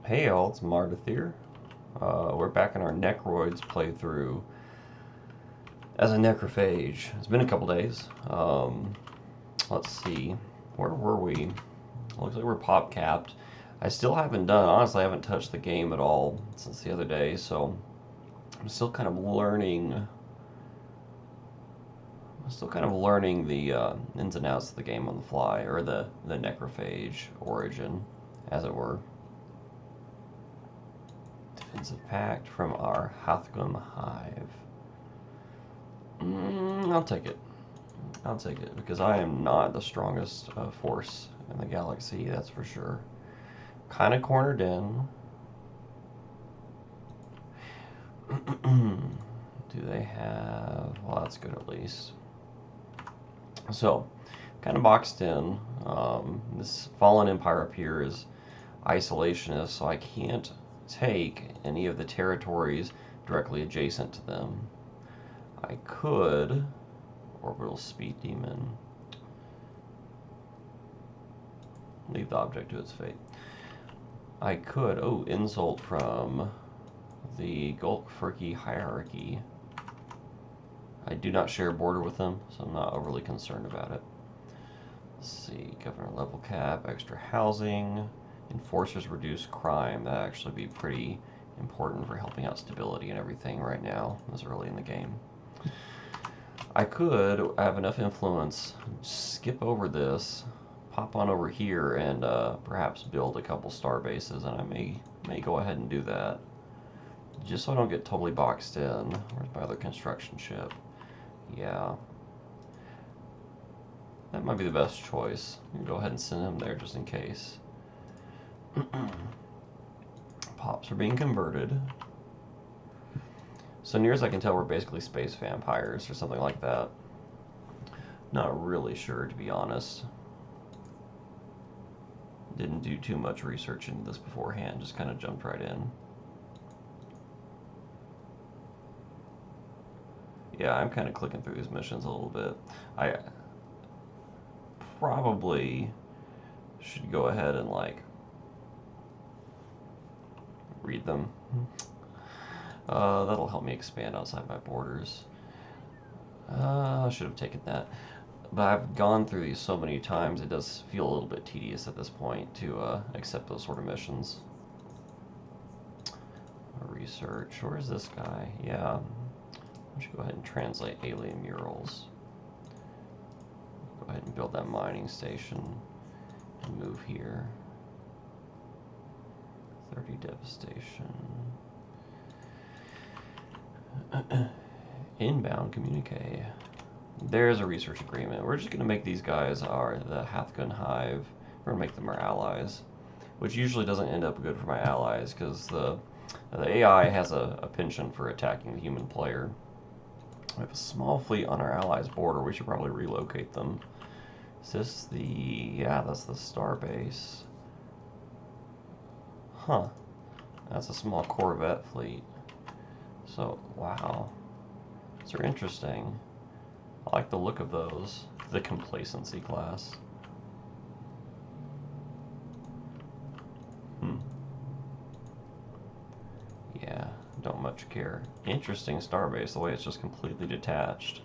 Hey all, it's Martith here. We're back in our Necroids playthrough as a necrophage. It's been a couple days. Let's see, where were we? Looks like we're pop capped. I still haven't done, honestly, I haven't touched the game at all since the other day, so I'm still kind of learning. The ins and outs of the game on the fly, or the necrophage origin, as it were. Defensive pact from our Hathgum hive. I'll take it. I'll take it because I am not the strongest force in the galaxy, that's for sure. Kind of cornered in. Do they have? Well, that's good at least. So, kind of boxed in. This fallen empire up here is isolationist, so I can't take any of the territories directly adjacent to them. I could orbital speed demon. Leave the object to its fate. I could, insult from the Gulkfurky hierarchy. I do not share a border with them, so I'm not overly concerned about it. Let's see, governor level cap, extra housing, enforcers reduce crime. That actually be pretty important for helping out stability and everything right now, this early in the game. I could have enough influence, skip over this, pop on over here, and perhaps build a couple star bases, and I may go ahead and do that. Just so I don't get totally boxed in. Where's my other construction ship? Yeah. That might be the best choice. I'm gonna go ahead and send him there just in case. Pops are being converted. So near as I can tell, we're basically space vampires or something like that. Not really sure, to be honest. Didn't do too much research into this beforehand, just kind of jumped right in. Yeah, I'm kind of clicking through these missions a little bit. I probably should go ahead and, like, read them. That'll help me expand outside my borders. I should have taken that. But I've gone through these so many times, it does feel a little bit tedious at this point to accept those sort of missions. Research. Where is this guy? Yeah. I should go ahead and translate alien murals. Go ahead and build that mining station and move here. 30 devastation. Inbound communique. There's a research agreement. We're just going to make these guys the Hathgun hive. We're going to make them our allies, which usually doesn't end up good for my allies because the AI has a penchant for attacking the human player. We have a small fleet on our allies' border. We should probably relocate them. Is this the... yeah, that's the star base. Huh. That's a small Corvette fleet. So, wow. These are interesting. I like the look of those. The complacency class. Yeah, don't much care. Interesting starbase, the way it's just completely detached.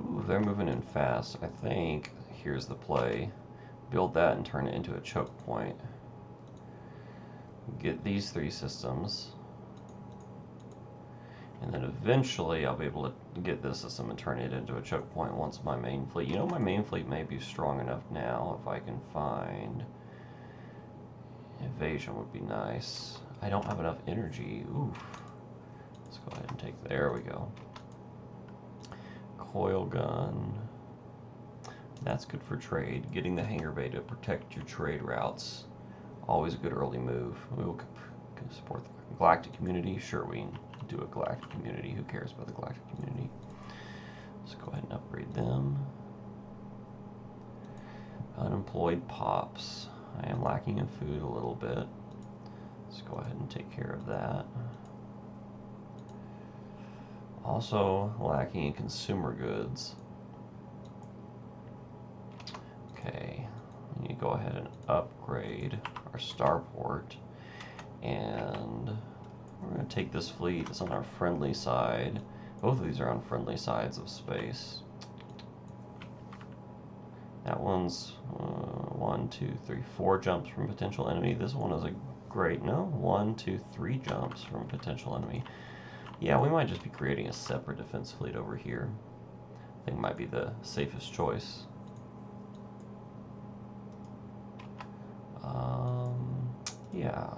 Ooh, they're moving in fast. I think here's the play. Build that and turn it into a choke point. Get these 3 systems. And then eventually I'll be able to get this system and turn it into a choke point once my main fleet... You know, my main fleet may be strong enough now if I can find... Evasion would be nice. I don't have enough energy. Oof. Let's go ahead and take... There we go. Coil gun. That's good for trade. Getting the hangar bay to protect your trade routes. Always a good early move. We will support the galactic community. Sure, we can do a galactic community. Who cares about the galactic community? Let's go ahead and upgrade them. Unemployed pops. I am lacking in food a little bit. Let's go ahead and take care of that. Also lacking in consumer goods. Okay, we need to go ahead and upgrade our starport, and we're going to take this fleet that's on our friendly side. Both of these are on friendly sides of space. That one's 1, 2, 3, 4 jumps from potential enemy. This one is a great, no, 1, 2, 3 jumps from potential enemy. Yeah, we might just be creating a separate defense fleet over here. I think it might be the safest choice. Yeah.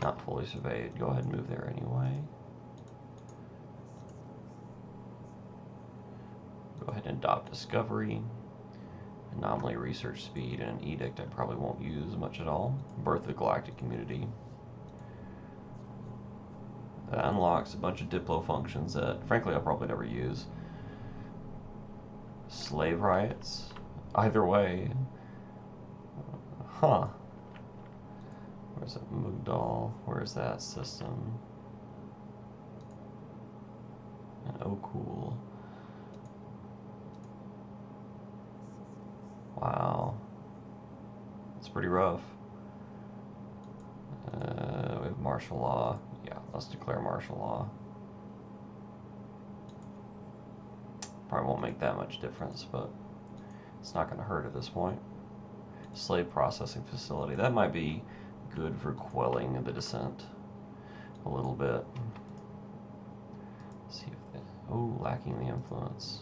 Not fully surveyed. Go ahead and move there anyway. Go ahead and adopt discovery. Anomaly research speed and an edict I probably won't use much at all. Birth of the galactic community. That unlocks a bunch of diplo functions that frankly I'll probably never use. Slave riots. Either way. Huh. Where's it? Mugdal? Where's that system? And oh, cool. Wow. It's pretty rough. We have martial law. Yeah, let's declare martial law. Probably won't make that much difference, but it's not going to hurt at this point. Slave processing facility. That might be good for quelling the dissent a little bit. Let's see if they, oh, lacking the influence.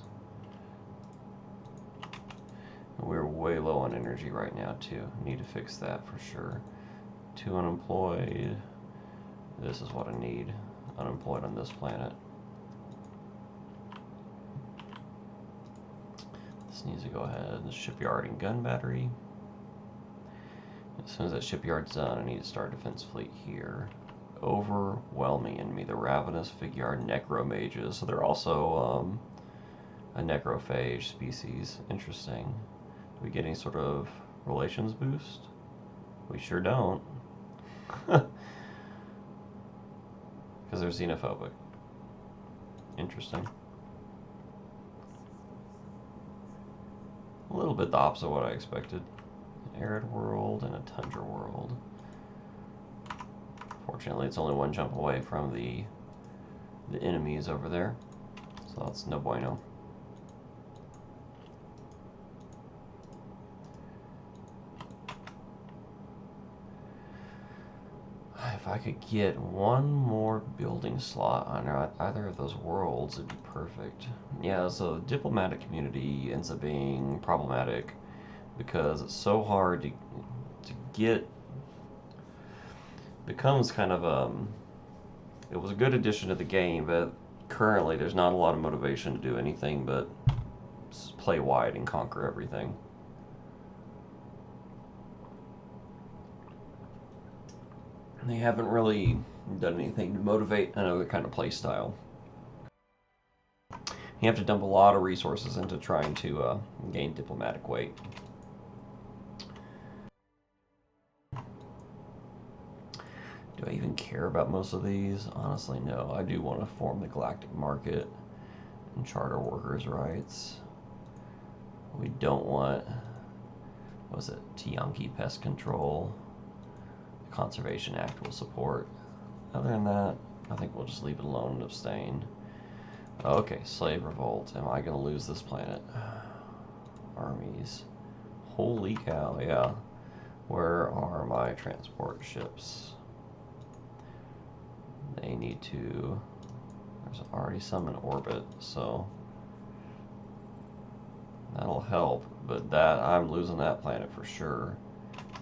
We're way low on energy right now too. Need to fix that for sure. 2 unemployed. This is what I need. Unemployed on this planet. This needs to go ahead. The shipyard and gun battery. As soon as that shipyard's done, I need to start a defense fleet here. Overwhelming enemy, the ravenous figure necromages. So they're also a necrophage species. Interesting. Do we get any sort of relations boost? We sure don't. Because they're xenophobic. Interesting. A little bit the opposite of what I expected. An arid world and a tundra world. Fortunately, it's only 1 jump away from the enemies over there. So that's no bueno. If I could get 1 more building slot on either of those worlds, it'd be perfect. Yeah, so the diplomatic community ends up being problematic because it's so hard to get. Becomes kind of it was a good addition to the game, but currently there's not a lot of motivation to do anything but play wide and conquer everything. They haven't really done anything to motivate another kind of play style. You have to dump a lot of resources into trying to gain diplomatic weight. Do I even care about most of these? Honestly, no. I do want to form the galactic market and charter workers' rights. We don't want, what was it, Tianki pest control. Conservation Act will support. Other than that, I think we'll just leave it alone and abstain. Okay, slave revolt. Am I going to lose this planet? Armies. Holy cow, yeah. Where are my transport ships? They need to... There's already some in orbit, so... That'll help, but that I'm losing that planet for sure.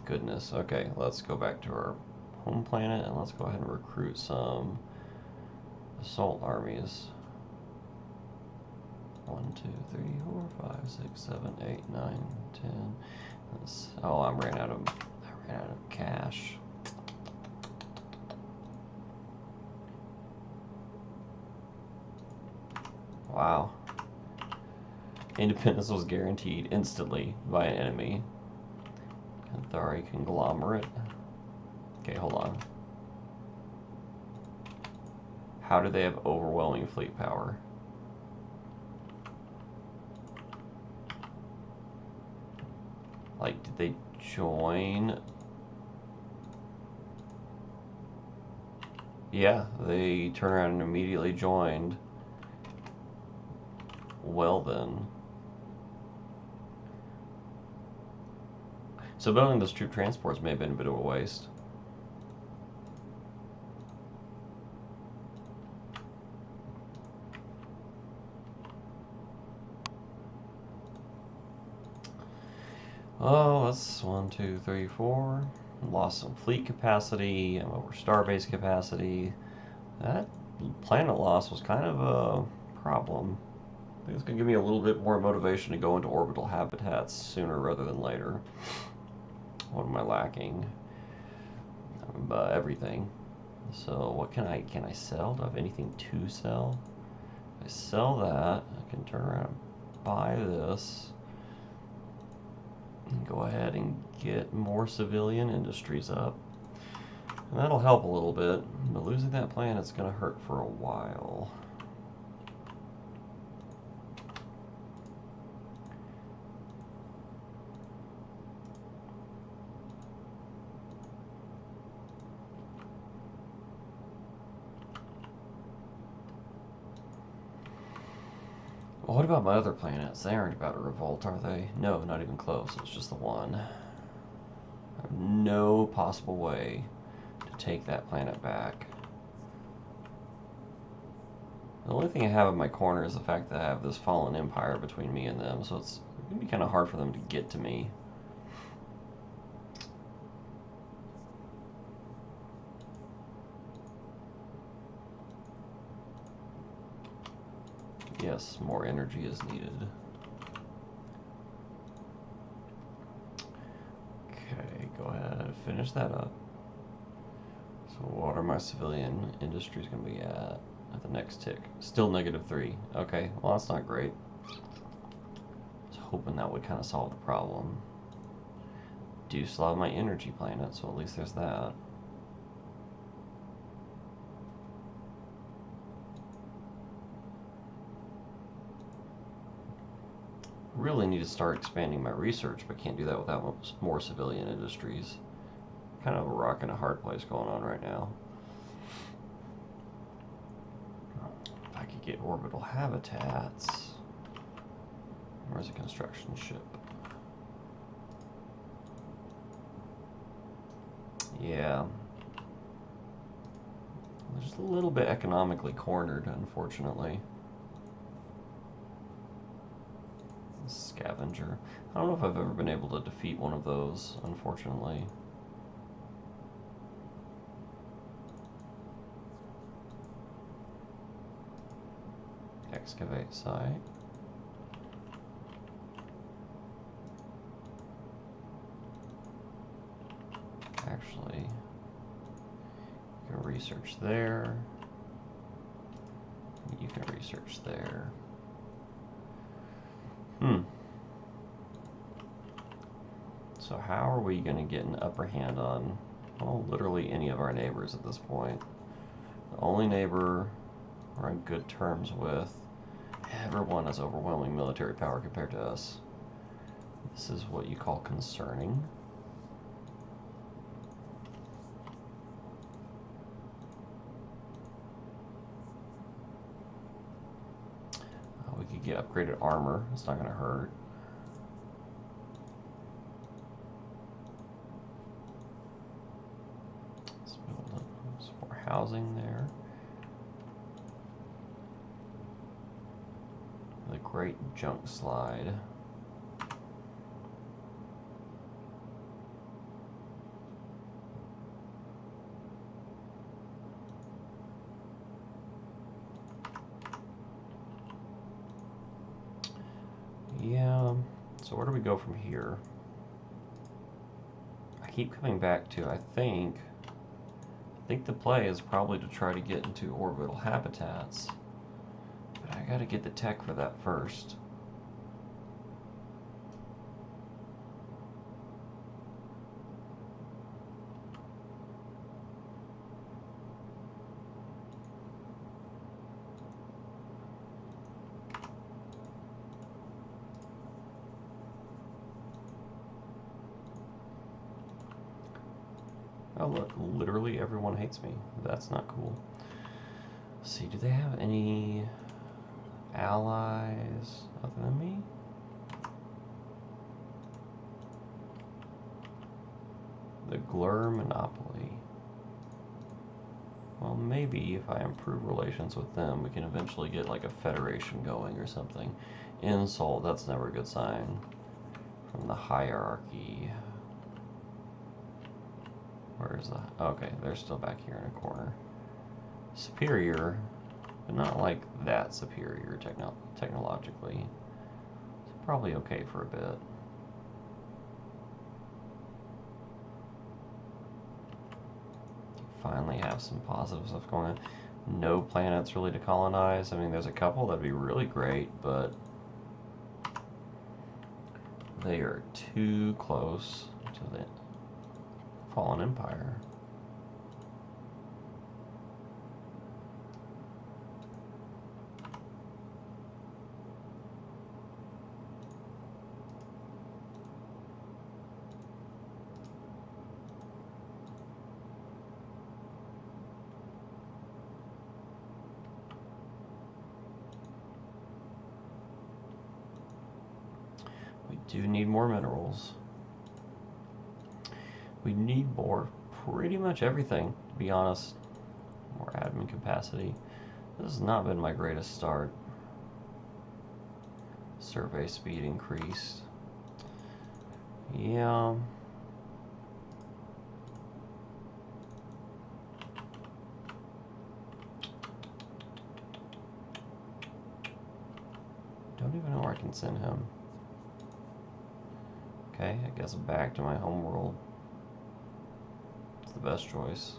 Goodness. Okay, let's go back to our home planet and let's go ahead and recruit some assault armies. 1, 2, 3, 4, 5, 6, 7, 8, 9, 10. Oh, I ran out of cash. Wow. Independence was guaranteed instantly by an enemy. Canthari conglomerate. Okay, hold on. How do they have overwhelming fleet power? Like, did they join? Yeah, they turn around and immediately joined. Well then. So building those troop transports may have been a bit of a waste. Oh, that's 1, 2, 3, 4. Lost some fleet capacity. I'm over starbase capacity. That planet loss was kind of a problem. I think it's going to give me a little bit more motivation to go into orbital habitats sooner rather than later. What am I lacking? Everything. So what can I sell? Do I have anything to sell? If I sell that, I can turn around and buy this. And go ahead and get more civilian industries up. And that'll help a little bit, but losing that planet's going to hurt for a while. Well, what about my other planets? They aren't about to revolt, are they? No, not even close. It's just the one. I have no possible way to take that planet back. The only thing I have in my corner is the fact that I have this fallen empire between me and them, so it's going to be kind of hard for them to get to me. Yes, more energy is needed. Okay, go ahead and finish that up. So what are my civilian industries going to be at the next tick? Still -3. Okay, well that's not great. I was hoping that would kind of solve the problem. Do still have my energy planet, so at least there's that. Really need to start expanding my research, but can't do that without more civilian industries. Kind of a rock and a hard place going on right now. If I could get orbital habitats. Where's a construction ship? Yeah. They're just a little bit economically cornered, unfortunately. Scavenger. I don't know if I've ever been able to defeat one of those, unfortunately. Excavate site. Actually, you can research there. You can research there. So how are we going to get an upper hand on, well, literally any of our neighbors at this point? The only neighbor we're on good terms with, everyone has overwhelming military power compared to us. This is what you call concerning. We could get upgraded armor. It's not going to hurt. Let's build up some more housing there. The great junk slide. Yeah, so where do we go from here? I keep coming back to, I think the play is probably to try to get into orbital habitats. But I gotta get the tech for that first. Oh look, literally everyone hates me. That's not cool. Let's see, do they have any allies other than me? The Glur Monopoly. Well, maybe if I improve relations with them, we can eventually get like a federation going or something. Insult, that's never a good sign. From the hierarchy. Where's the... Okay, they're still back here in a corner. Superior, but not like that superior technologically. It's probably okay for a bit. Finally have some positive stuff going on. No planets really to colonize. I mean, there's a couple that'd be really great, but they are too close to the fallen empire. We do need more minerals. We need more, pretty much everything, to be honest. More admin capacity. This has not been my greatest start. Survey speed increased. Yeah. Don't even know where I can send him. Okay, I guess back to my home world. It's the best choice.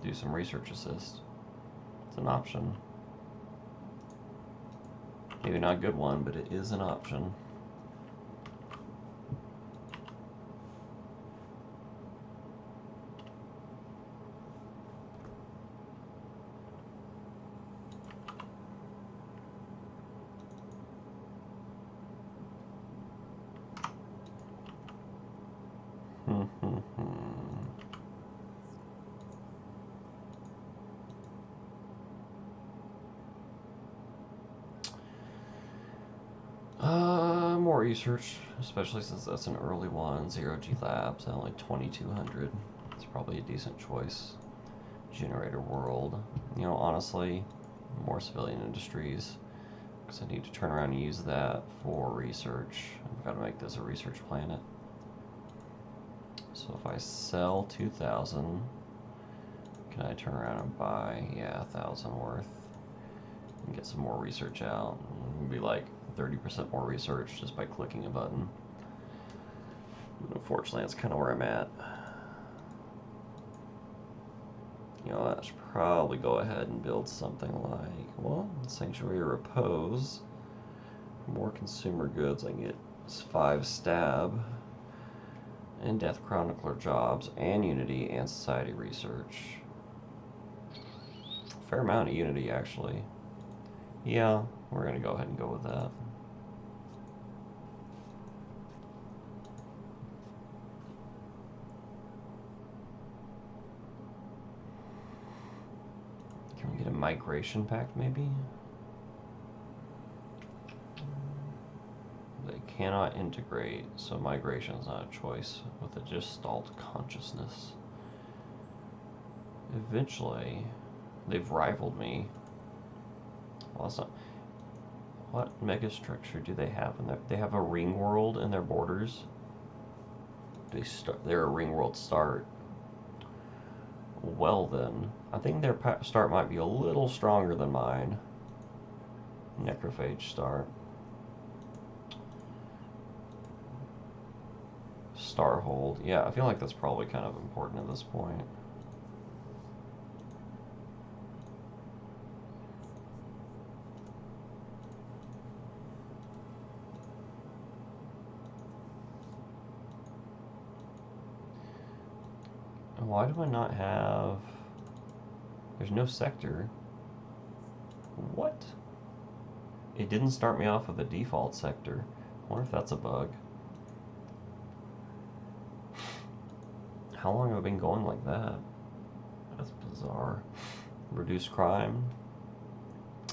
Do some research assist. It's an option. Maybe not a good one, but it is an option. More research, especially since that's an early one. Zero G Labs, only 2,200. It's probably a decent choice. Generator World. You know, honestly, more civilian industries, because I need to turn around and use that for research. I've got to make this a research planet. So if I sell 2,000, can I turn around and buy, 1,000 worth and get some more research out? It'd be like 30% more research just by clicking a button. Unfortunately, that's kind of where I'm at. You know, I should probably go ahead and build something like, well, Sanctuary of Repose. More consumer goods. I can get 5 stab and Death Chronicler jobs and Unity and Society research. Fair amount of Unity, actually. Yeah, we're going to go ahead and go with that. Can we get a migration pact, maybe? They cannot integrate, so migration is not a choice with a Gestalt consciousness. Eventually, they've rivaled me. Well, that's not... What megastructure do they have in there? They have a ring world in their borders. They're a ring world start. Well then, I think their start might be a little stronger than mine. Necrophage start. Starhold. Yeah, I feel like that's probably kind of important at this point. Why do I not have... There's no sector. What? It didn't start me off with a default sector. I wonder if that's a bug. How long have I been going like that? That's bizarre. Reduce crime.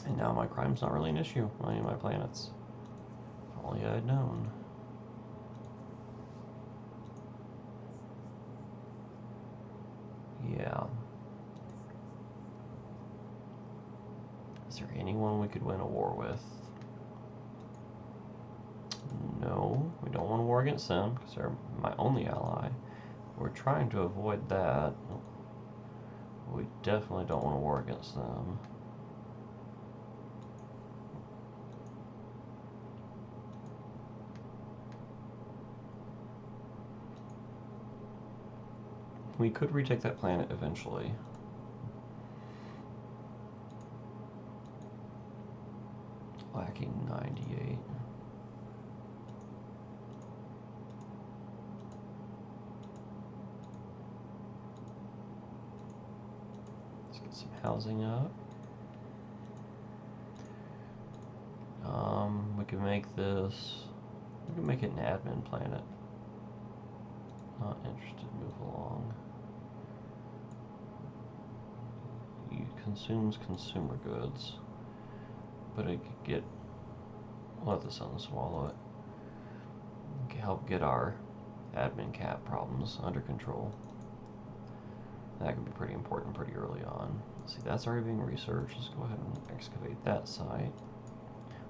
And now my crime's not really an issue on any of my planets. If only I had known. Yeah. Is there anyone we could win a war with? No, we don't want a war against them because they're my only ally. We're trying to avoid that. We definitely don't want a war against them. We could retake that planet eventually. Lacking 98. Let's get some housing up. We can make this. We can make it an admin planet. Not interested. Move along. It consumes consumer goods, but it could get. We'll let the sun swallow it. Help get our admin cap problems under control. That could be pretty important pretty early on. Let's see, that's already being researched. Let's go ahead and excavate that site.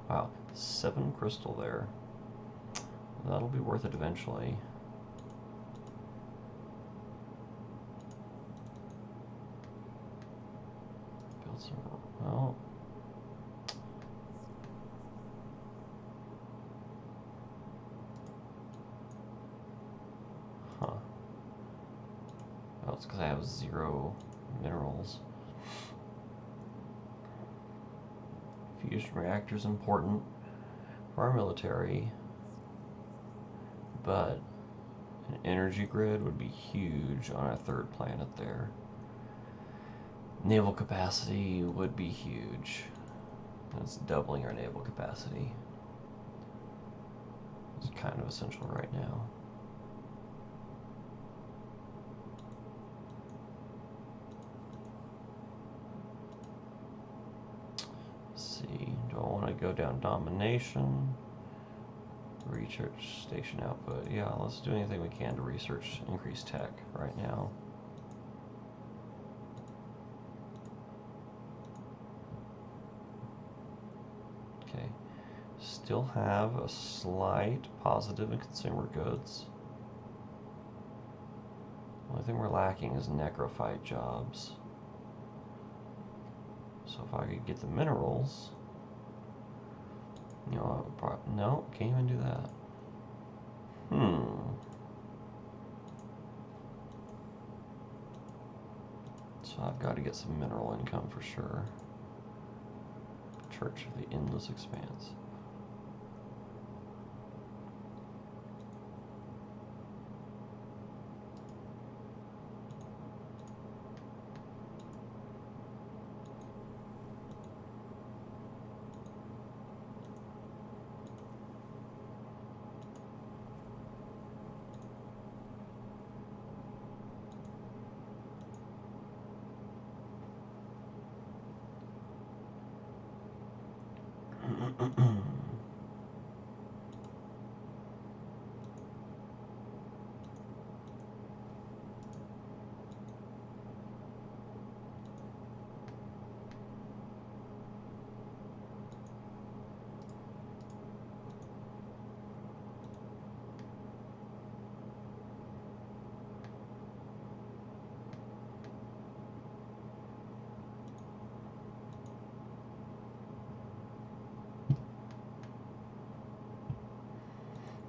Wow, 7 crystal there. That'll be worth it eventually. Build some. Well. Huh. Oh, it's because I have 0 minerals. Fusion reactor is important for our military, but an energy grid would be huge on our 3rd planet there. Naval capacity would be huge. That's doubling our naval capacity. It's kind of essential right now. Do I want to go down domination? Research station output. Yeah, let's do anything we can to research increase tech right now. Okay. Still have a slight positive in consumer goods. The only thing we're lacking is necrophyte jobs. So if I could get the minerals, you know, no, can't even do that. So I've got to get some mineral income for sure. Church of the Endless Expanse.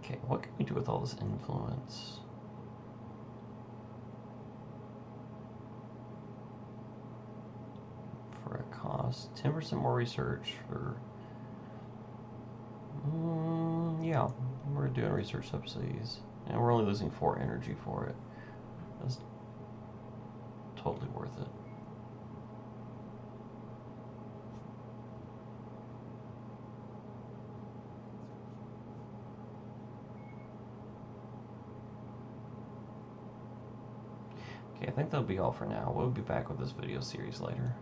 Okay, what can we do with all this influence? For a cost, 10% more research for. Yeah, we're doing research subsidies, and we're only losing 4 energy for it. That's totally worth it. Okay, I think that'll be all for now. We'll be back with this video series later.